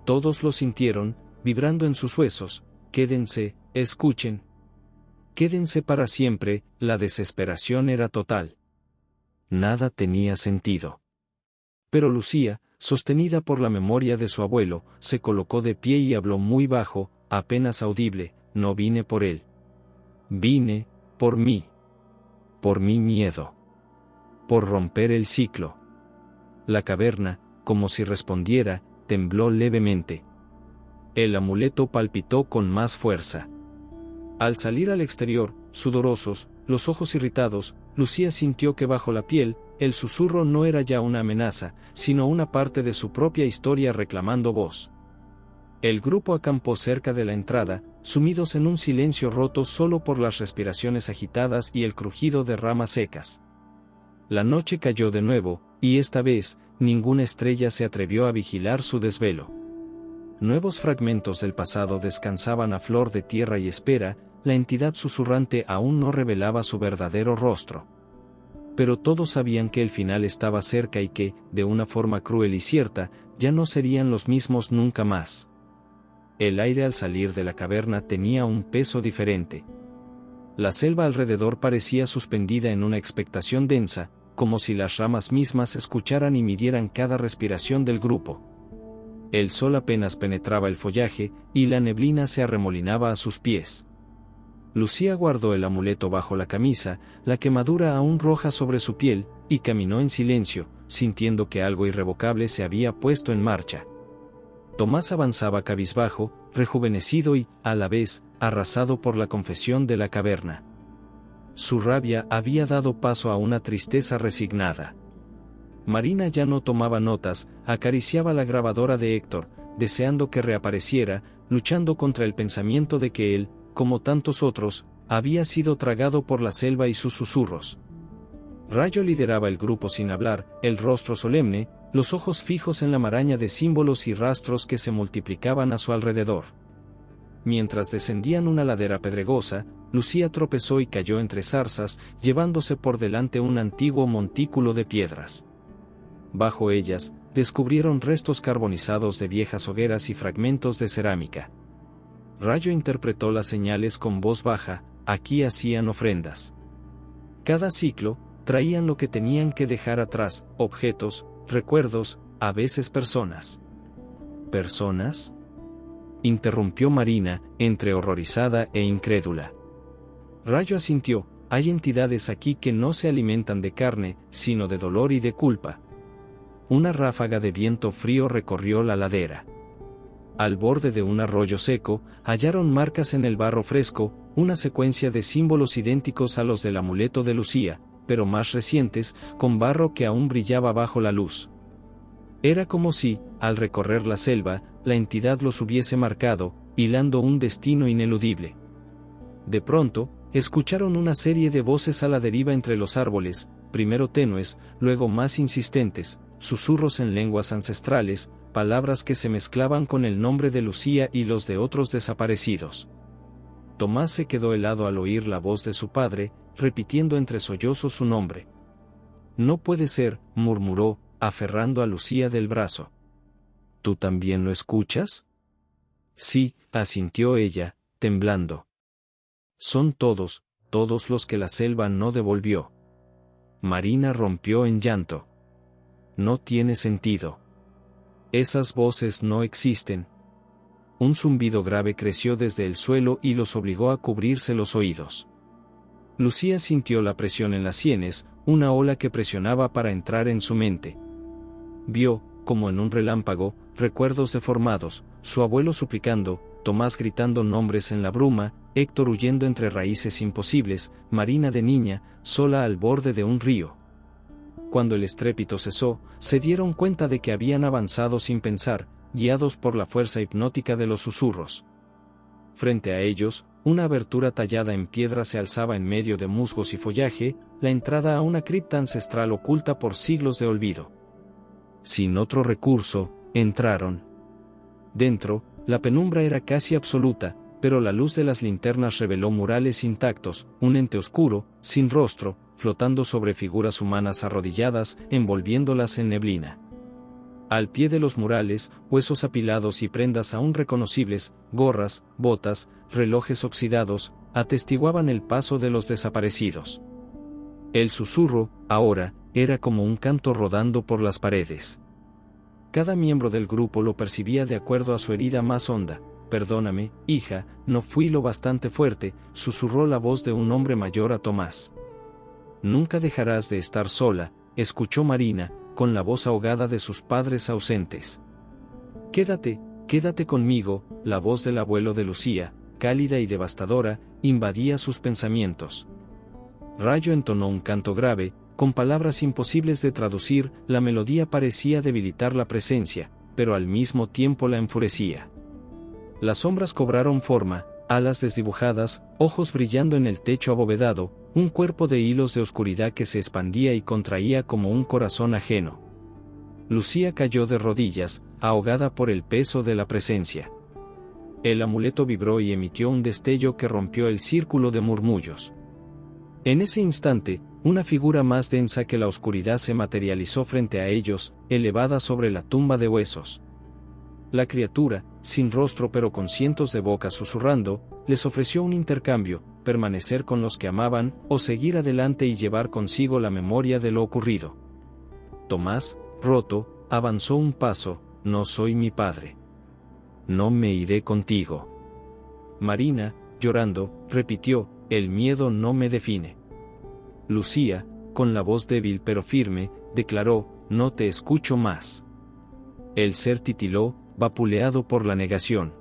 Todos lo sintieron, vibrando en sus huesos. «Quédense, escuchen. Quédense para siempre». La desesperación era total. Nada tenía sentido. Pero Lucía, sostenida por la memoria de su abuelo, se colocó de pie y habló muy bajo, apenas audible: «No vine por él. Vine, por mí. Por mi miedo. Por romper el ciclo». La caverna, como si respondiera, tembló levemente. El amuleto palpitó con más fuerza. Al salir al exterior, sudorosos, los ojos irritados, Lucía sintió que bajo la piel, el susurro no era ya una amenaza, sino una parte de su propia historia reclamando voz. El grupo acampó cerca de la entrada, sumidos en un silencio roto solo por las respiraciones agitadas y el crujido de ramas secas. La noche cayó de nuevo, y esta vez, ninguna estrella se atrevió a vigilar su desvelo. Nuevos fragmentos del pasado descansaban a flor de tierra y espera, la entidad susurrante aún no revelaba su verdadero rostro. Pero todos sabían que el final estaba cerca y que, de una forma cruel y cierta, ya no serían los mismos nunca más. El aire al salir de la caverna tenía un peso diferente. La selva alrededor parecía suspendida en una expectación densa, como si las ramas mismas escucharan y midieran cada respiración del grupo. El sol apenas penetraba el follaje, y la neblina se arremolinaba a sus pies. Lucía guardó el amuleto bajo la camisa, la quemadura aún roja sobre su piel, y caminó en silencio, sintiendo que algo irrevocable se había puesto en marcha. Tomás avanzaba cabizbajo, rejuvenecido y, a la vez, arrasado por la confesión de la caverna. Su rabia había dado paso a una tristeza resignada. Marina ya no tomaba notas, acariciaba la grabadora de Héctor, deseando que reapareciera, luchando contra el pensamiento de que él, como tantos otros, había sido tragado por la selva y sus susurros. Rayo lideraba el grupo sin hablar, el rostro solemne, los ojos fijos en la maraña de símbolos y rastros que se multiplicaban a su alrededor. Mientras descendían una ladera pedregosa, Lucía tropezó y cayó entre zarzas, llevándose por delante un antiguo montículo de piedras. Bajo ellas, descubrieron restos carbonizados de viejas hogueras y fragmentos de cerámica. Rayo interpretó las señales con voz baja: aquí hacían ofrendas. Cada ciclo, traían lo que tenían que dejar atrás: objetos, recuerdos, a veces personas. ¿Personas?, interrumpió Marina, entre horrorizada e incrédula. Rayo asintió: hay entidades aquí que no se alimentan de carne, sino de dolor y de culpa. Una ráfaga de viento frío recorrió la ladera. Al borde de un arroyo seco, hallaron marcas en el barro fresco, una secuencia de símbolos idénticos a los del amuleto de Lucía, pero más recientes, con barro que aún brillaba bajo la luz. Era como si, al recorrer la selva, la entidad los hubiese marcado, hilando un destino ineludible. De pronto, escucharon una serie de voces a la deriva entre los árboles, primero tenues, luego más insistentes, susurros en lenguas ancestrales, palabras que se mezclaban con el nombre de Lucía y los de otros desaparecidos. Tomás se quedó helado al oír la voz de su padre, repitiendo entre sollozos su nombre. «No puede ser», murmuró, aferrando a Lucía del brazo. «¿Tú también lo escuchas?». «Sí», asintió ella, temblando. Son todos los que la selva no devolvió. Marina rompió en llanto. No tiene sentido. Esas voces no existen. Un zumbido grave creció desde el suelo y los obligó a cubrirse los oídos. Lucía sintió la presión en las sienes, una ola que presionaba para entrar en su mente. Vio, como en un relámpago, recuerdos deformados, su abuelo suplicando, Tomás gritando nombres en la bruma, Héctor huyendo entre raíces imposibles, Marina de niña, sola al borde de un río. Cuando el estrépito cesó, se dieron cuenta de que habían avanzado sin pensar, guiados por la fuerza hipnótica de los susurros. Frente a ellos, una abertura tallada en piedra se alzaba en medio de musgos y follaje, la entrada a una cripta ancestral oculta por siglos de olvido. Sin otro recurso, entraron. Dentro, la penumbra era casi absoluta, pero la luz de las linternas reveló murales intactos, un ente oscuro, sin rostro, flotando sobre figuras humanas arrodilladas, envolviéndolas en neblina. Al pie de los murales, huesos apilados y prendas aún reconocibles, gorras, botas, relojes oxidados, atestiguaban el paso de los desaparecidos. El susurro, ahora, era como un canto rodando por las paredes. Cada miembro del grupo lo percibía de acuerdo a su herida más honda. «Perdóname, hija, no fui lo bastante fuerte», susurró la voz de un hombre mayor a Tomás. «Nunca dejarás de estar sola», escuchó Marina, con la voz ahogada de sus padres ausentes. Quédate conmigo», la voz del abuelo de Lucía, cálida y devastadora, invadía sus pensamientos. Rayo entonó un canto grave, con palabras imposibles de traducir, la melodía parecía debilitar la presencia, pero al mismo tiempo la enfurecía. Las sombras cobraron forma, alas desdibujadas, ojos brillando en el techo abovedado, un cuerpo de hilos de oscuridad que se expandía y contraía como un corazón ajeno. Lucía cayó de rodillas, ahogada por el peso de la presencia. El amuleto vibró y emitió un destello que rompió el círculo de murmullos. En ese instante, una figura más densa que la oscuridad se materializó frente a ellos, elevada sobre la tumba de huesos. La criatura, sin rostro pero con cientos de bocas susurrando, les ofreció un intercambio: permanecer con los que amaban, o seguir adelante y llevar consigo la memoria de lo ocurrido. Tomás, roto, avanzó un paso: «No soy mi padre. No me iré contigo». Marina, llorando, repitió: «El miedo no me define». Lucía, con la voz débil pero firme, declaró: «No te escucho más». El ser titiló, vapuleado por la negación.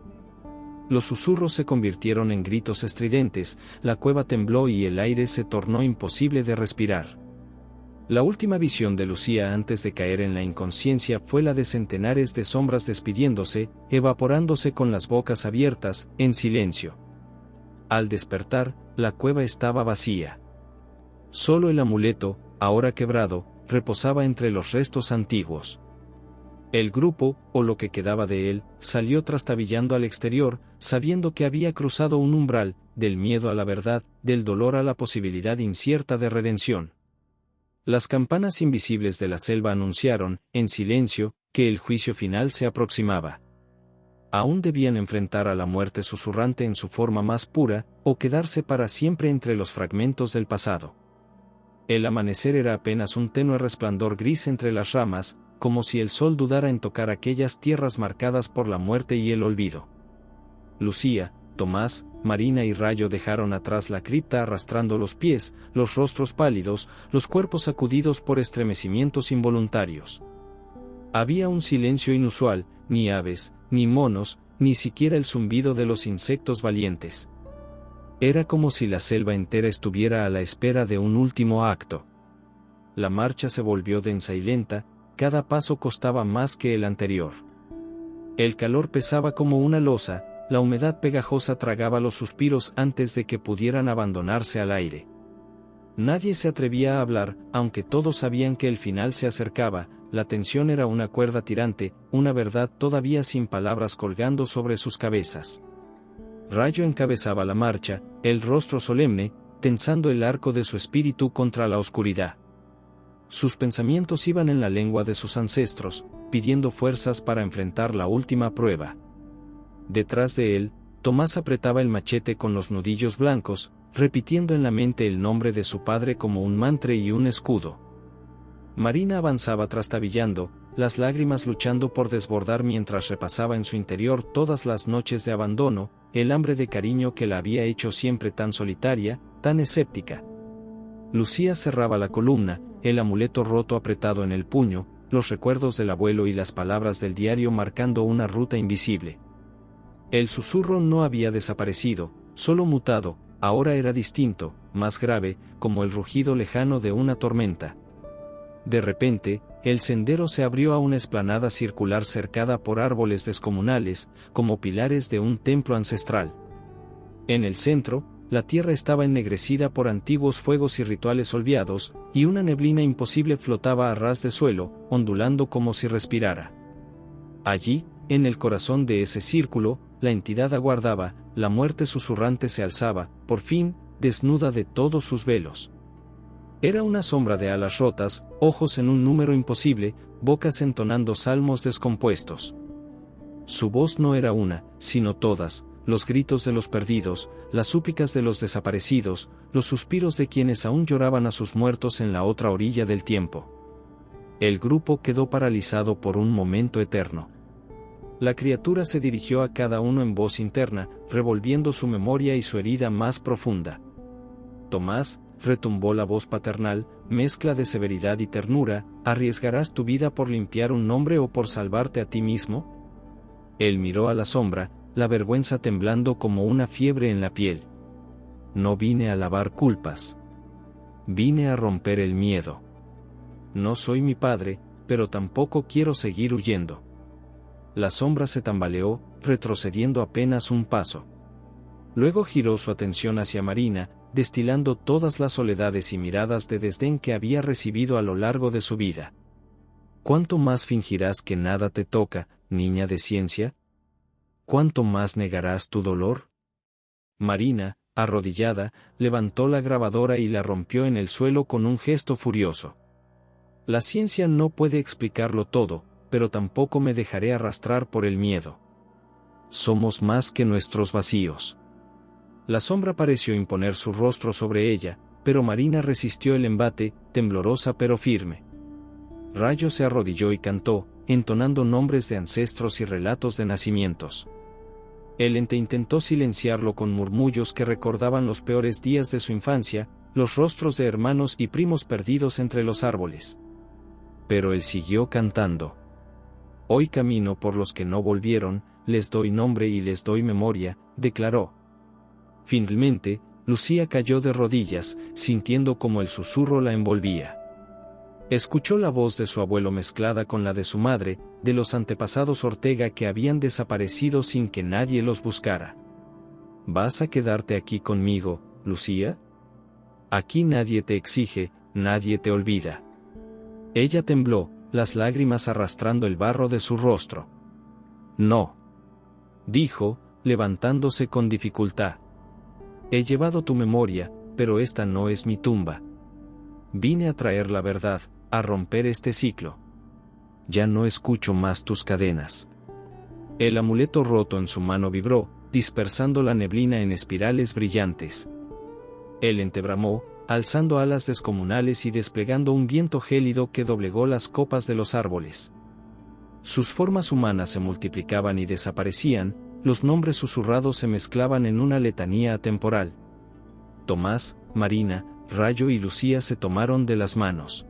Los susurros se convirtieron en gritos estridentes, la cueva tembló y el aire se tornó imposible de respirar. La última visión de Lucía antes de caer en la inconsciencia fue la de centenares de sombras despidiéndose, evaporándose con las bocas abiertas, en silencio. Al despertar, la cueva estaba vacía. Solo el amuleto, ahora quebrado, reposaba entre los restos antiguos. El grupo, o lo que quedaba de él, salió trastabillando al exterior, sabiendo que había cruzado un umbral, del miedo a la verdad, del dolor a la posibilidad incierta de redención. Las campanas invisibles de la selva anunciaron, en silencio, que el juicio final se aproximaba. Aún debían enfrentar a la muerte susurrante en su forma más pura, o quedarse para siempre entre los fragmentos del pasado. El amanecer era apenas un tenue resplandor gris entre las ramas, como si el sol dudara en tocar aquellas tierras marcadas por la muerte y el olvido. Lucía, Tomás, Marina y Rayo dejaron atrás la cripta arrastrando los pies, los rostros pálidos, los cuerpos sacudidos por estremecimientos involuntarios. Había un silencio inusual, ni aves, ni monos, ni siquiera el zumbido de los insectos valientes. Era como si la selva entera estuviera a la espera de un último acto. La marcha se volvió densa y lenta, cada paso costaba más que el anterior. El calor pesaba como una losa, la humedad pegajosa tragaba los suspiros antes de que pudieran abandonarse al aire. Nadie se atrevía a hablar, aunque todos sabían que el final se acercaba. La tensión era una cuerda tirante, una verdad todavía sin palabras colgando sobre sus cabezas. Rayo encabezaba la marcha, el rostro solemne, tensando el arco de su espíritu contra la oscuridad. Sus pensamientos iban en la lengua de sus ancestros, pidiendo fuerzas para enfrentar la última prueba. Detrás de él, Tomás apretaba el machete con los nudillos blancos, repitiendo en la mente el nombre de su padre como un mantra y un escudo. Marina avanzaba trastabillando, las lágrimas luchando por desbordar mientras repasaba en su interior todas las noches de abandono, el hambre de cariño que la había hecho siempre tan solitaria, tan escéptica. Lucía cerraba la columna, el amuleto roto apretado en el puño, los recuerdos del abuelo y las palabras del diario marcando una ruta invisible. El susurro no había desaparecido, solo mutado, ahora era distinto, más grave, como el rugido lejano de una tormenta. De repente, el sendero se abrió a una explanada circular cercada por árboles descomunales, como pilares de un templo ancestral. En el centro, la tierra estaba ennegrecida por antiguos fuegos y rituales olvidados, y una neblina imposible flotaba a ras de suelo, ondulando como si respirara. Allí, en el corazón de ese círculo, la entidad aguardaba, la muerte susurrante se alzaba, por fin, desnuda de todos sus velos. Era una sombra de alas rotas, ojos en un número imposible, bocas entonando salmos descompuestos. Su voz no era una, sino todas, los gritos de los perdidos, las súplicas de los desaparecidos, los suspiros de quienes aún lloraban a sus muertos en la otra orilla del tiempo. El grupo quedó paralizado por un momento eterno. La criatura se dirigió a cada uno en voz interna, revolviendo su memoria y su herida más profunda. Tomás, retumbó la voz paternal, mezcla de severidad y ternura, ¿arriesgarás tu vida por limpiar un nombre o por salvarte a ti mismo? Él miró a la sombra, la vergüenza temblando como una fiebre en la piel. No vine a lavar culpas. Vine a romper el miedo. No soy mi padre, pero tampoco quiero seguir huyendo. La sombra se tambaleó, retrocediendo apenas un paso. Luego giró su atención hacia Marina, destilando todas las soledades y miradas de desdén que había recibido a lo largo de su vida. ¿Cuánto más fingirás que nada te toca, niña de ciencia? ¿Cuánto más negarás tu dolor? Marina, arrodillada, levantó la grabadora y la rompió en el suelo con un gesto furioso. La ciencia no puede explicarlo todo, pero tampoco me dejaré arrastrar por el miedo. Somos más que nuestros vacíos. La sombra pareció imponer su rostro sobre ella, pero Marina resistió el embate, temblorosa pero firme. Rayo se arrodilló y cantó, entonando nombres de ancestros y relatos de nacimientos. El ente intentó silenciarlo con murmullos que recordaban los peores días de su infancia, los rostros de hermanos y primos perdidos entre los árboles. Pero él siguió cantando. Hoy camino por los que no volvieron, les doy nombre y les doy memoria, declaró. Finalmente, Lucía cayó de rodillas, sintiendo como el susurro la envolvía. Escuchó la voz de su abuelo mezclada con la de su madre, de los antepasados Ortega que habían desaparecido sin que nadie los buscara. ¿Vas a quedarte aquí conmigo, Lucía? Aquí nadie te exige, nadie te olvida. Ella tembló, las lágrimas arrastrando el barro de su rostro. No. Dijo, levantándose con dificultad. He llevado tu memoria, pero esta no es mi tumba. Vine a traer la verdad, a romper este ciclo. Ya no escucho más tus cadenas. El amuleto roto en su mano vibró, dispersando la neblina en espirales brillantes. El ente bramó, alzando alas descomunales y desplegando un viento gélido que doblegó las copas de los árboles. Sus formas humanas se multiplicaban y desaparecían, los nombres susurrados se mezclaban en una letanía atemporal. Tomás, Marina, Rayo y Lucía se tomaron de las manos.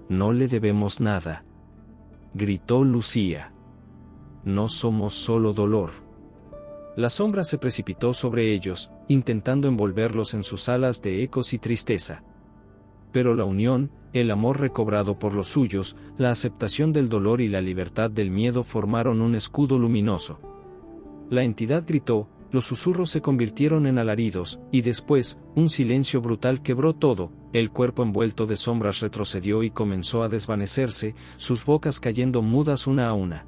No le debemos nada. Gritó Lucía. No somos solo dolor. La sombra se precipitó sobre ellos, intentando envolverlos en sus alas de ecos y tristeza. Pero la unión, el amor recobrado por los suyos, la aceptación del dolor y la libertad del miedo formaron un escudo luminoso. La entidad gritó, los susurros se convirtieron en alaridos, y después, un silencio brutal quebró todo, el cuerpo envuelto de sombras retrocedió y comenzó a desvanecerse, sus bocas cayendo mudas una a una.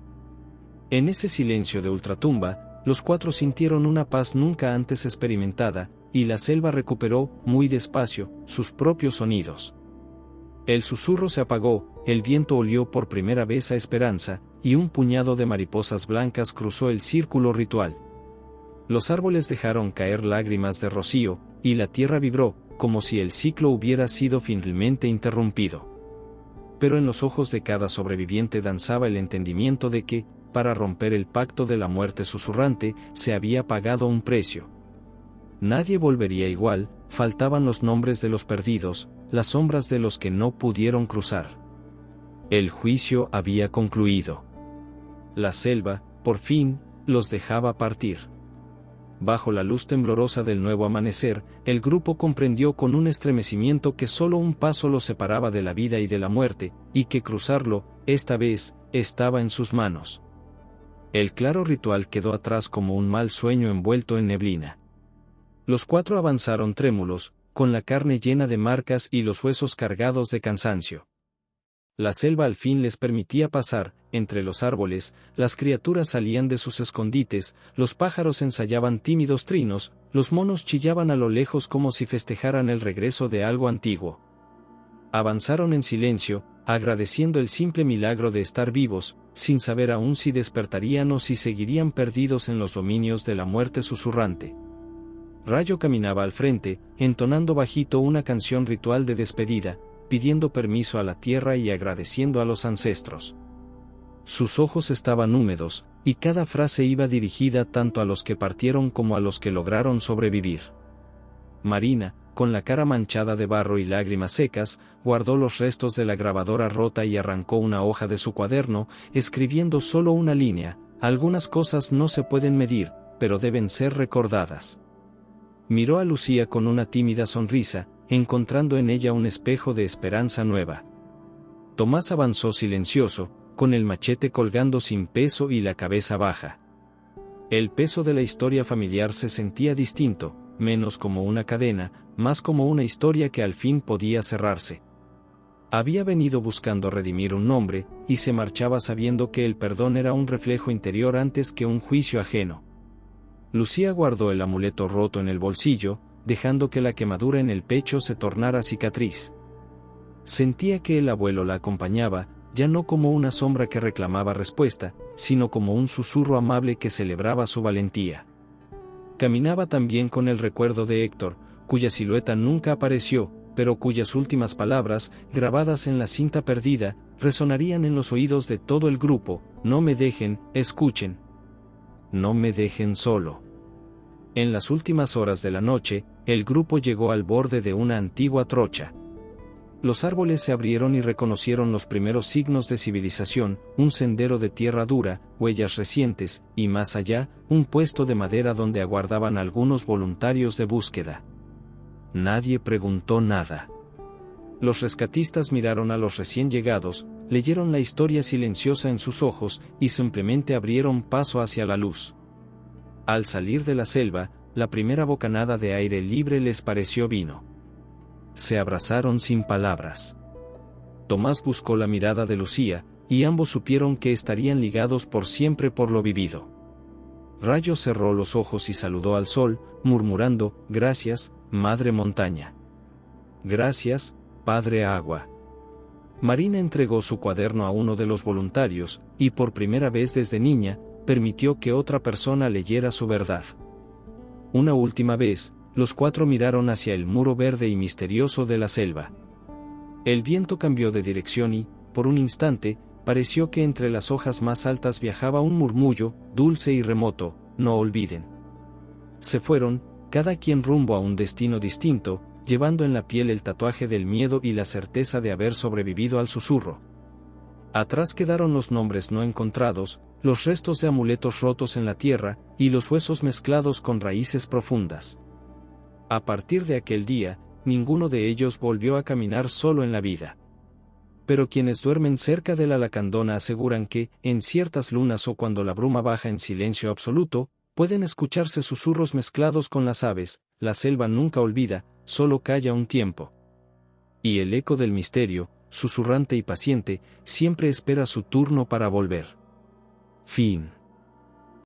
En ese silencio de ultratumba, los cuatro sintieron una paz nunca antes experimentada, y la selva recuperó, muy despacio, sus propios sonidos. El susurro se apagó, el viento olió por primera vez a esperanza, y un puñado de mariposas blancas cruzó el círculo ritual. Los árboles dejaron caer lágrimas de rocío, y la tierra vibró, como si el ciclo hubiera sido finalmente interrumpido. Pero en los ojos de cada sobreviviente danzaba el entendimiento de que, para romper el pacto de la muerte susurrante, se había pagado un precio. Nadie volvería igual, faltaban los nombres de los perdidos, las sombras de los que no pudieron cruzar. El juicio había concluido. La selva, por fin, los dejaba partir. Bajo la luz temblorosa del nuevo amanecer, el grupo comprendió con un estremecimiento que solo un paso los separaba de la vida y de la muerte, y que cruzarlo, esta vez, estaba en sus manos. El claro ritual quedó atrás como un mal sueño envuelto en neblina. Los 4 avanzaron trémulos, con la carne llena de marcas y los huesos cargados de cansancio. La selva al fin les permitía pasar, entre los árboles, las criaturas salían de sus escondites, los pájaros ensayaban tímidos trinos, los monos chillaban a lo lejos como si festejaran el regreso de algo antiguo. Avanzaron en silencio, agradeciendo el simple milagro de estar vivos, sin saber aún si despertarían o si seguirían perdidos en los dominios de la muerte susurrante. Rayo caminaba al frente, entonando bajito una canción ritual de despedida, pidiendo permiso a la tierra y agradeciendo a los ancestros. Sus ojos estaban húmedos, y cada frase iba dirigida tanto a los que partieron como a los que lograron sobrevivir. Marina, con la cara manchada de barro y lágrimas secas, guardó los restos de la grabadora rota y arrancó una hoja de su cuaderno, escribiendo solo una línea: algunas cosas no se pueden medir, pero deben ser recordadas. Miró a Lucía con una tímida sonrisa, encontrando en ella un espejo de esperanza nueva. Tomás avanzó silencioso, con el machete colgando sin peso y la cabeza baja. El peso de la historia familiar se sentía distinto, menos como una cadena, más como una historia que al fin podía cerrarse. Había venido buscando redimir un nombre, y se marchaba sabiendo que el perdón era un reflejo interior antes que un juicio ajeno. Lucía guardó el amuleto roto en el bolsillo, dejando que la quemadura en el pecho se tornara cicatriz. Sentía que el abuelo la acompañaba, ya no como una sombra que reclamaba respuesta, sino como un susurro amable que celebraba su valentía. Caminaba también con el recuerdo de Héctor, cuya silueta nunca apareció, pero cuyas últimas palabras, grabadas en la cinta perdida, resonarían en los oídos de todo el grupo: no me dejen, escuchen. No me dejen solo. En las últimas horas de la noche, el grupo llegó al borde de una antigua trocha. Los árboles se abrieron y reconocieron los primeros signos de civilización: un sendero de tierra dura, huellas recientes, y más allá, un puesto de madera donde aguardaban algunos voluntarios de búsqueda. Nadie preguntó nada. Los rescatistas miraron a los recién llegados, leyeron la historia silenciosa en sus ojos, y simplemente abrieron paso hacia la luz. Al salir de la selva, la primera bocanada de aire libre les pareció vino. Se abrazaron sin palabras. Tomás buscó la mirada de Lucía, y ambos supieron que estarían ligados por siempre por lo vivido. Rayo cerró los ojos y saludó al sol, murmurando: gracias, madre montaña. Gracias, padre agua. Marina entregó su cuaderno a uno de los voluntarios, y por primera vez desde niña, permitió que otra persona leyera su verdad. Una última vez, los 4 miraron hacia el muro verde y misterioso de la selva. El viento cambió de dirección y, por un instante, pareció que entre las hojas más altas viajaba un murmullo, dulce y remoto: no olviden. Se fueron, cada quien rumbo a un destino distinto, llevando en la piel el tatuaje del miedo y la certeza de haber sobrevivido al susurro. Atrás quedaron los nombres no encontrados, los restos de amuletos rotos en la tierra, y los huesos mezclados con raíces profundas. A partir de aquel día, ninguno de ellos volvió a caminar solo en la vida. Pero quienes duermen cerca de la lacandona aseguran que, en ciertas lunas o cuando la bruma baja en silencio absoluto, pueden escucharse susurros mezclados con las aves. La selva nunca olvida, solo calla un tiempo. Y el eco del misterio, susurrante y paciente, siempre espera su turno para volver. Fin.